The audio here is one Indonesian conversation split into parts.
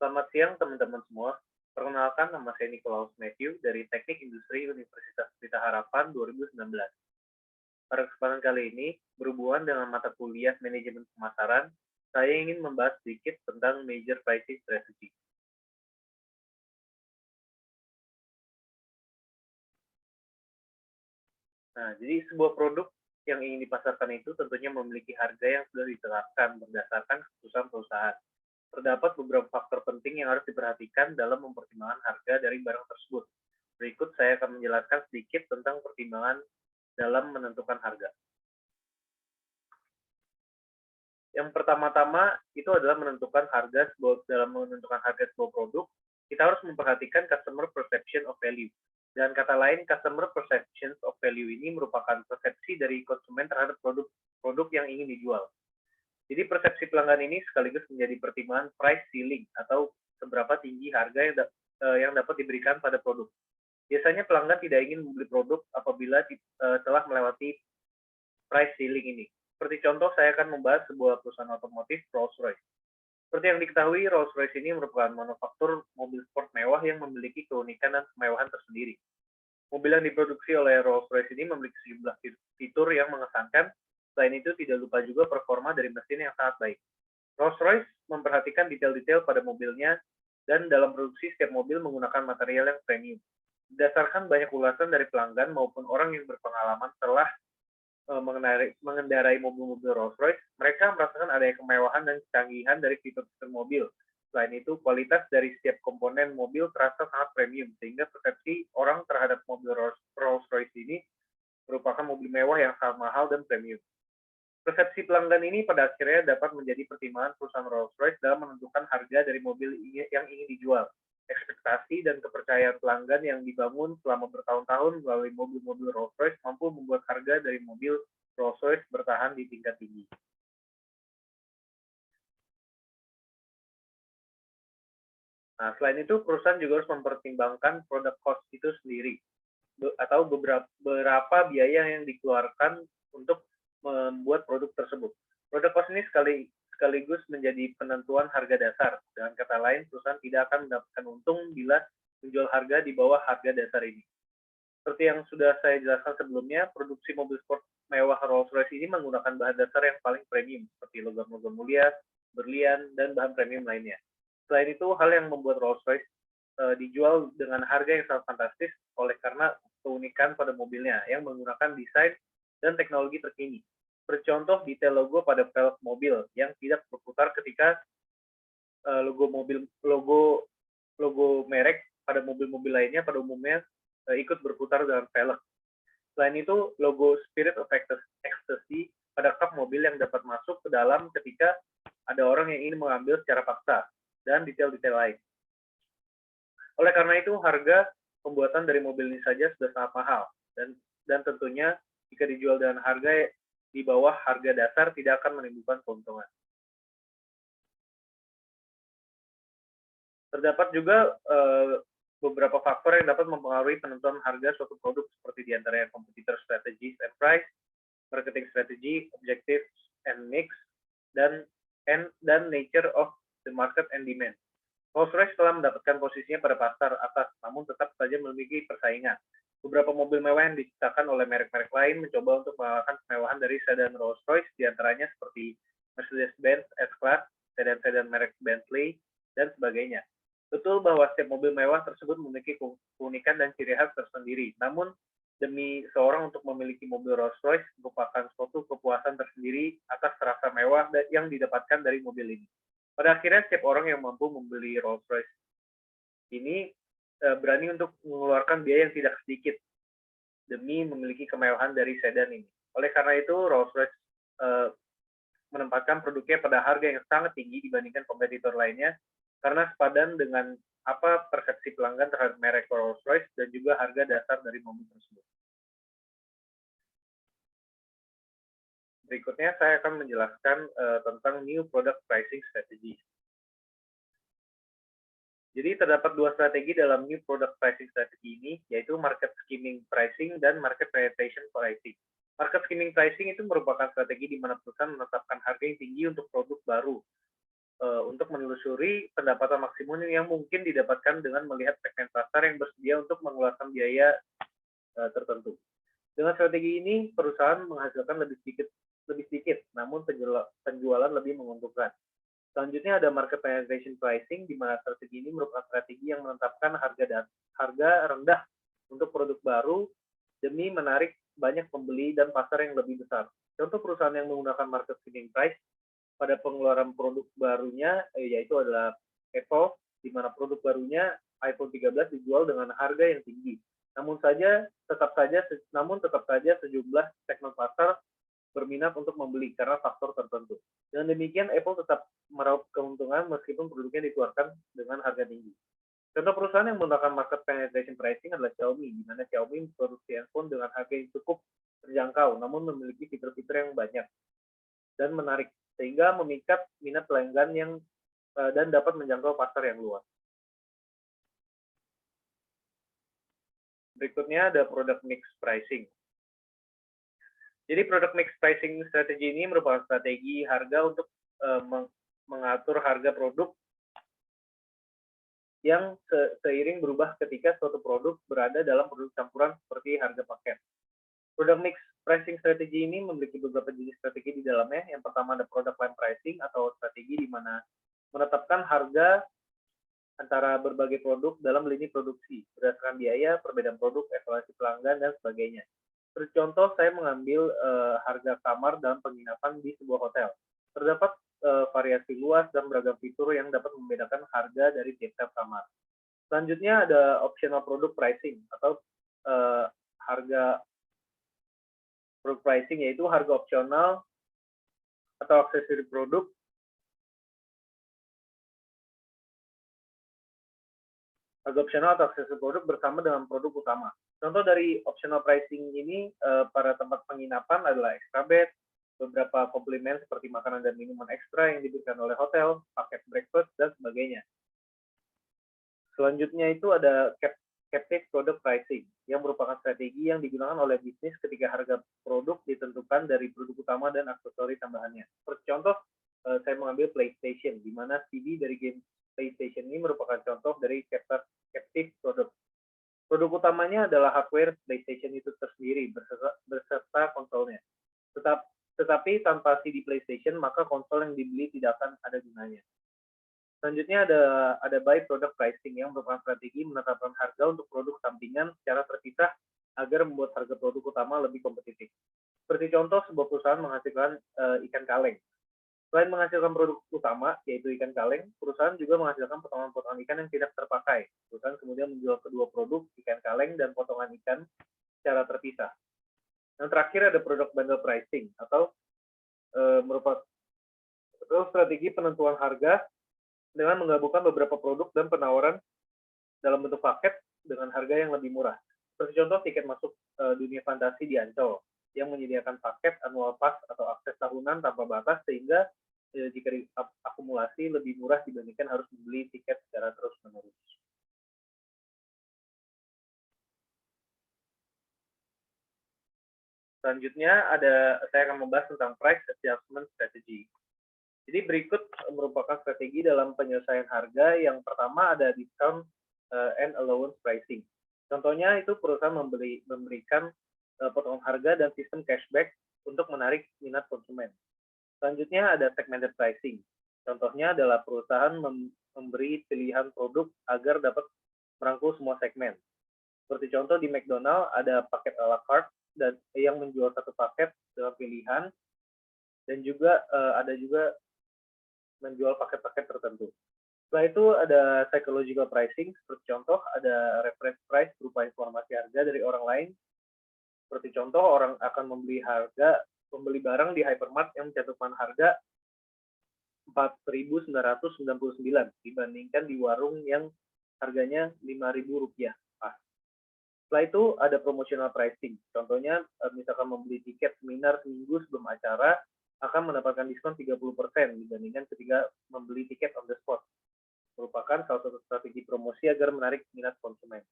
Selamat siang teman-teman semua. Perkenalkan nama saya Nikolaus Matthew dari Teknik Industri Universitas Pelita Harapan 2019. Pada kesempatan kali ini, berhubungan dengan mata kuliah Manajemen Pemasaran, saya ingin membahas sedikit tentang Major Pricing Strategy. Nah, jadi sebuah produk yang ingin dipasarkan itu tentunya memiliki harga yang sudah ditetapkan berdasarkan keputusan perusahaan. Terdapat beberapa faktor penting yang harus diperhatikan dalam mempertimbangkan harga dari barang tersebut. Berikut saya akan menjelaskan sedikit tentang pertimbangan dalam menentukan harga. Yang pertama-tama itu adalah menentukan harga dalam menentukan harga sebuah produk, kita harus memperhatikan customer perception of value. Dengan kata lain, customer perception of value ini merupakan persepsi dari konsumen terhadap produk yang ingin dijual. Jadi persepsi pelanggan ini sekaligus menjadi pertimbangan price ceiling atau seberapa tinggi harga yang dapat diberikan pada produk. Biasanya pelanggan tidak ingin membeli produk apabila telah melewati price ceiling ini. Seperti contoh, saya akan membahas sebuah perusahaan otomotif Rolls-Royce. Seperti yang diketahui, Rolls-Royce ini merupakan manufaktur mobil sport mewah yang memiliki keunikan dan kemewahan tersendiri. Mobil yang diproduksi oleh Rolls-Royce ini memiliki sejumlah fitur yang mengesankan. Selain itu, tidak lupa juga performa dari mesin yang sangat baik. Rolls-Royce memperhatikan detail-detail pada mobilnya dan dalam produksi setiap mobil menggunakan material yang premium. Berdasarkan banyak ulasan dari pelanggan maupun orang yang berpengalaman setelah mengendarai mobil-mobil Rolls-Royce, mereka merasakan adanya kemewahan dan kecanggihan dari fitur-fitur mobil. Selain itu, kualitas dari setiap komponen mobil terasa sangat premium, sehingga persepsi orang terhadap mobil Rolls-Royce ini merupakan mobil mewah yang sangat mahal dan premium. Persepsi pelanggan ini pada akhirnya dapat menjadi pertimbangan perusahaan Rolls-Royce dalam menentukan harga dari mobil yang ingin dijual. Ekspektasi dan kepercayaan pelanggan yang dibangun selama bertahun-tahun melalui mobil-mobil Rolls-Royce mampu membuat harga dari mobil Rolls-Royce bertahan di tingkat tinggi. Nah, selain itu, perusahaan juga harus mempertimbangkan product cost itu sendiri, atau beberapa biaya yang dikeluarkan untuk membuat produk tersebut. Produk cost ini sekaligus menjadi penentuan harga dasar. Dengan kata lain, perusahaan tidak akan mendapatkan untung bila menjual harga di bawah harga dasar ini. Seperti yang sudah saya jelaskan sebelumnya, produksi mobil sport mewah Rolls-Royce ini menggunakan bahan dasar yang paling premium, seperti logam-logam mulia, berlian, dan bahan premium lainnya. Selain itu, hal yang membuat Rolls-Royce dijual dengan harga yang sangat fantastis oleh karena keunikan pada mobilnya yang menggunakan desain dan teknologi terkini. Bercontoh detail logo pada velg mobil yang tidak berputar ketika logo merek pada mobil-mobil lainnya pada umumnya ikut berputar dengan velg. Selain itu, logo Spirit of Ecstasy pada kap mobil yang dapat masuk ke dalam ketika ada orang yang ingin mengambil secara paksa, dan detail-detail lain. Oleh karena itu, harga pembuatan dari mobil ini saja sudah sangat mahal, dan tentunya jika dijual dengan harga di bawah harga dasar tidak akan menimbulkan keuntungan. Terdapat juga beberapa faktor yang dapat mempengaruhi penentuan harga suatu produk, seperti diantaranya competitor strategies and price, marketing strategy, objectives and mix, dan nature of the market and demand. Rolls-Royce telah mendapatkan posisinya pada pasar atas, namun tetap saja memiliki persaingan. Beberapa mobil mewah yang diciptakan oleh merek-merek lain mencoba untuk mengalahkan kemewahan dari sedan Rolls-Royce, diantaranya seperti Mercedes-Benz S-Class, sedan-sedan merek Bentley, dan sebagainya. Betul bahwa setiap mobil mewah tersebut memiliki keunikan dan ciri khas tersendiri, namun demi seorang untuk memiliki mobil Rolls-Royce merupakan suatu kepuasan tersendiri atas rasa mewah yang didapatkan dari mobil ini. Pada akhirnya, setiap orang yang mampu membeli Rolls-Royce ini berani untuk mengeluarkan biaya yang tidak sedikit demi memiliki kemewahan dari sedan ini. Oleh karena itu, Rolls-Royce menempatkan produknya pada harga yang sangat tinggi dibandingkan kompetitor lainnya, karena sepadan dengan apa persepsi pelanggan terhadap merek Rolls-Royce dan juga harga dasar dari mobil tersebut. Berikutnya saya akan menjelaskan tentang new product pricing strategy. Jadi terdapat dua strategi dalam new product pricing strategy ini, yaitu market skimming pricing dan market penetration pricing. Market skimming pricing itu merupakan strategi di mana perusahaan menetapkan harga yang tinggi untuk produk baru untuk menelusuri pendapatan maksimum yang mungkin didapatkan dengan melihat segmen pasar yang bersedia untuk mengeluarkan biaya tertentu. Dengan strategi ini, perusahaan menghasilkan lebih sedikit, namun penjualan lebih menguntungkan. Selanjutnya ada market penetration pricing, di mana strategi ini merupakan strategi yang menetapkan harga rendah untuk produk baru demi menarik banyak pembeli dan pasar yang lebih besar. Contoh perusahaan yang menggunakan market seeding price pada pengeluaran produk barunya yaitu adalah Apple, di mana produk barunya iPhone 13 dijual dengan harga yang tinggi. Namun tetap saja sejumlah segmen pasar berminat untuk membeli karena faktor tertentu. Dengan demikian, Apple tetap meraup keuntungan meskipun produknya dikeluarkan dengan harga tinggi. Contoh perusahaan yang menggunakan market penetration pricing adalah Xiaomi, di mana Xiaomi memproduksi handphone dengan harga yang cukup terjangkau, namun memiliki fitur-fitur yang banyak dan menarik, sehingga memikat minat pelanggan dan dapat menjangkau pasar yang luas. Berikutnya ada product mix pricing. Jadi product mix pricing strategi ini merupakan strategi harga untuk mengatur harga produk yang seiring berubah ketika suatu produk berada dalam produk campuran seperti harga paket. Product mix pricing strategi ini memiliki beberapa jenis strategi di dalamnya. Yang pertama ada product line pricing atau strategi di mana menetapkan harga antara berbagai produk dalam lini produksi berdasarkan biaya, perbedaan produk, evaluasi pelanggan, dan sebagainya. Seperti contoh, saya mengambil harga kamar dalam penginapan di sebuah hotel. Terdapat variasi luas dan beragam fitur yang dapat membedakan harga dari tiap-tiap kamar. Selanjutnya ada optional product pricing atau harga product pricing, yaitu harga opsional atau aksesori produk bersama dengan produk utama. Contoh dari optional pricing ini pada tempat penginapan adalah extra bed, beberapa komplimen seperti makanan dan minuman ekstra yang diberikan oleh hotel, paket breakfast, dan sebagainya. Selanjutnya itu ada captive product pricing, yang merupakan strategi yang digunakan oleh bisnis ketika harga produk ditentukan dari produk utama dan aksesori tambahannya. Seperti contoh, saya mengambil PlayStation, di mana CD dari game PlayStation ini merupakan contoh dari captive product. Produk utamanya adalah hardware PlayStation itu tersendiri beserta konsolnya. Tetapi tanpa CD PlayStation, maka konsol yang dibeli tidak akan ada gunanya. Selanjutnya ada buy product pricing, yang merupakan strategi menetapkan harga untuk produk sampingan secara terpisah agar membuat harga produk utama lebih kompetitif. Seperti contoh, sebuah perusahaan menghasilkan ikan kaleng. Selain menghasilkan produk utama, yaitu ikan kaleng, perusahaan juga menghasilkan potongan-potongan ikan yang tidak terpakai. Perusahaan kemudian menjual kedua produk, ikan kaleng dan potongan ikan, secara terpisah. Yang terakhir ada produk bundle pricing, atau merupakan strategi penentuan harga dengan menggabungkan beberapa produk dan penawaran dalam bentuk paket dengan harga yang lebih murah. Seperti contoh, tiket masuk dunia fantasi di Ancol, yang menyediakan paket annual pass atau akses tahunan tanpa batas, sehingga jika diakumulasi lebih murah dibandingkan harus membeli tiket secara terus-menerus. Selanjutnya saya akan membahas tentang price adjustment strategy. Jadi berikut merupakan strategi dalam penyelesaian harga. Yang pertama ada discount and allowance pricing. Contohnya itu perusahaan memberikan potongan harga dan sistem cashback untuk menarik minat konsumen. Selanjutnya ada segmented pricing. Contohnya adalah perusahaan memberi pilihan produk agar dapat merangkul semua segmen. Seperti contoh di McDonald ada paket a la carte dan yang menjual satu paket dengan pilihan, dan juga ada juga menjual paket-paket tertentu. Setelah itu ada psychological pricing, seperti contoh ada reference price berupa informasi harga dari orang lain. Seperti contoh, orang akan membeli barang di hypermart yang mencantumkan harga Rp4.999 dibandingkan di warung yang harganya Rp5.000. Setelah itu ada promotional pricing. Contohnya misalkan membeli tiket seminar seminggu sebelum acara akan mendapatkan diskon 30% dibandingkan ketika membeli tiket on the spot. Merupakan salah satu strategi promosi agar menarik minat konsumen.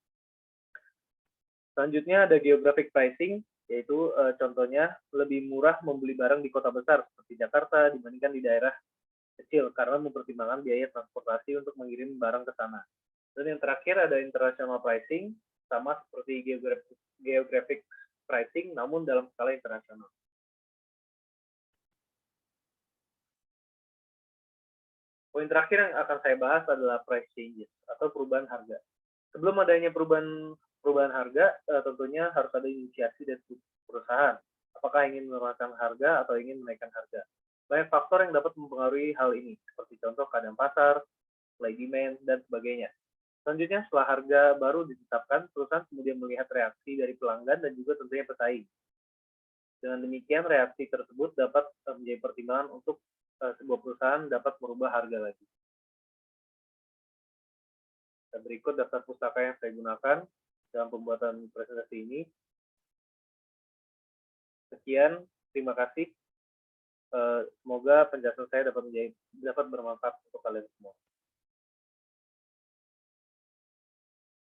Selanjutnya ada geographic pricing, yaitu contohnya lebih murah membeli barang di kota besar seperti Jakarta dibandingkan di daerah kecil karena mempertimbangkan biaya transportasi untuk mengirim barang ke sana. Dan yang terakhir ada international pricing, sama seperti geographic pricing, namun dalam skala internasional. Poin terakhir yang akan saya bahas adalah price changes atau perubahan harga. Sebelum adanya perubahan harga, tentunya harus ada inisiasi dari perusahaan. Apakah ingin menurunkan harga atau ingin menaikkan harga? Banyak faktor yang dapat mempengaruhi hal ini, seperti contoh keadaan pasar, supply demand, dan sebagainya. Selanjutnya, setelah harga baru ditetapkan, perusahaan kemudian melihat reaksi dari pelanggan dan juga tentunya pesaing. Dengan demikian, reaksi tersebut dapat menjadi pertimbangan untuk sebuah perusahaan dapat merubah harga lagi. Dan berikut daftar pustaka yang saya gunakan dalam pembuatan presentasi ini. Sekian, terima kasih. Semoga penjelasan saya dapat bermanfaat untuk kalian semua.